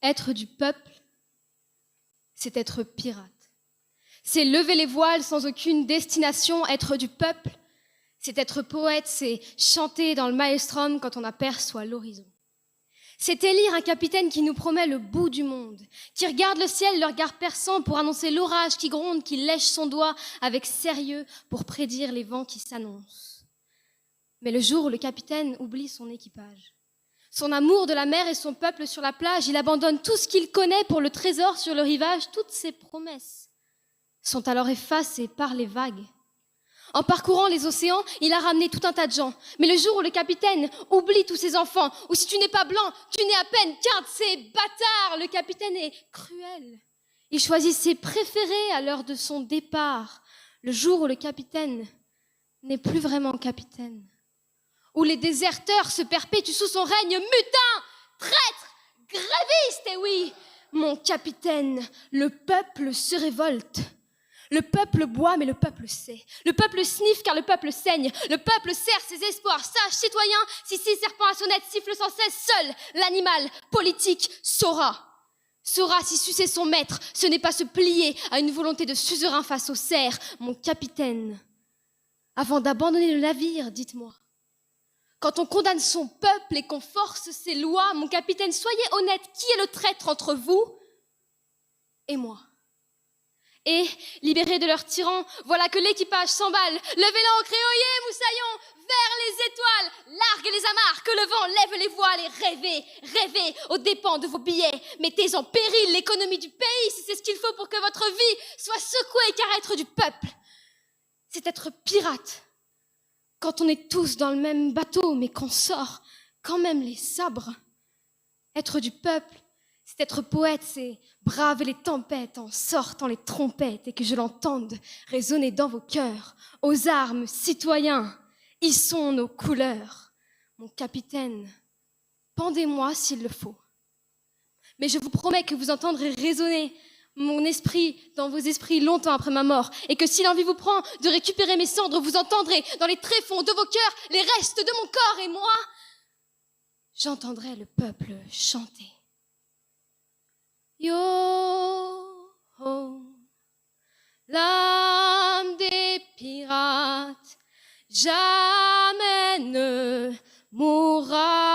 Être du peuple, c'est être pirate. C'est lever les voiles sans aucune destination. Être du peuple, c'est être poète, c'est chanter dans le maelstrom quand on aperçoit l'horizon. C'est élire un capitaine qui nous promet le bout du monde, qui regarde le ciel, le regard perçant pour annoncer l'orage qui gronde, qui lèche son doigt avec sérieux pour prédire les vents qui s'annoncent. Mais le jour où le capitaine oublie son équipage, son amour de la mer et son peuple sur la plage, il abandonne tout ce qu'il connaît pour le trésor sur le rivage. Toutes ses promesses sont alors effacées par les vagues. En parcourant les océans, il a ramené tout un tas de gens. Mais le jour où le capitaine oublie tous ses enfants, ou si tu n'es pas blanc, tu n'es à peine qu'un de ces bâtards, le capitaine est cruel. Il choisit ses préférés à l'heure de son départ. Le jour où le capitaine n'est plus vraiment capitaine. Où les déserteurs se perpétuent sous son règne, mutin, traître, gréviste, et oui, mon capitaine, le peuple se révolte. Le peuple boit, mais le peuple sait. Le peuple sniffe, car le peuple saigne. Le peuple serre ses espoirs. Sage, citoyen, si six serpents à sonnette sifflent sans cesse, seul l'animal politique saura. Saura si sucer son maître, ce n'est pas se plier à une volonté de suzerain face au cerf. Mon capitaine, avant d'abandonner le navire, dites-moi, quand on condamne son peuple et qu'on force ses lois, mon capitaine, soyez honnête, qui est le traître entre vous et moi? Et, libérés de leurs tyrans, voilà que l'équipage s'emballe. Levez l'ancre et oyez, moussaillons, vers les étoiles. Larguez les amarres, que le vent lève les voiles et rêvez, rêvez aux dépens de vos billets. Mettez en péril l'économie du pays si c'est ce qu'il faut pour que votre vie soit secouée, car être du peuple, c'est être pirate. Quand on est tous dans le même bateau, mais qu'on sort quand même les sabres. Être du peuple, c'est être poète, c'est braver les tempêtes en sortant les trompettes et que je l'entende résonner dans vos cœurs. Aux armes, citoyens, hissons nos couleurs. Mon capitaine, pendez-moi s'il le faut. Mais je vous promets que vous entendrez résonner mon esprit dans vos esprits longtemps après ma mort et que si l'envie vous prend de récupérer mes cendres, vous entendrez dans les tréfonds de vos cœurs les restes de mon corps et moi, j'entendrai le peuple chanter. Yo, ho, l'âme des pirates jamais ne mourra.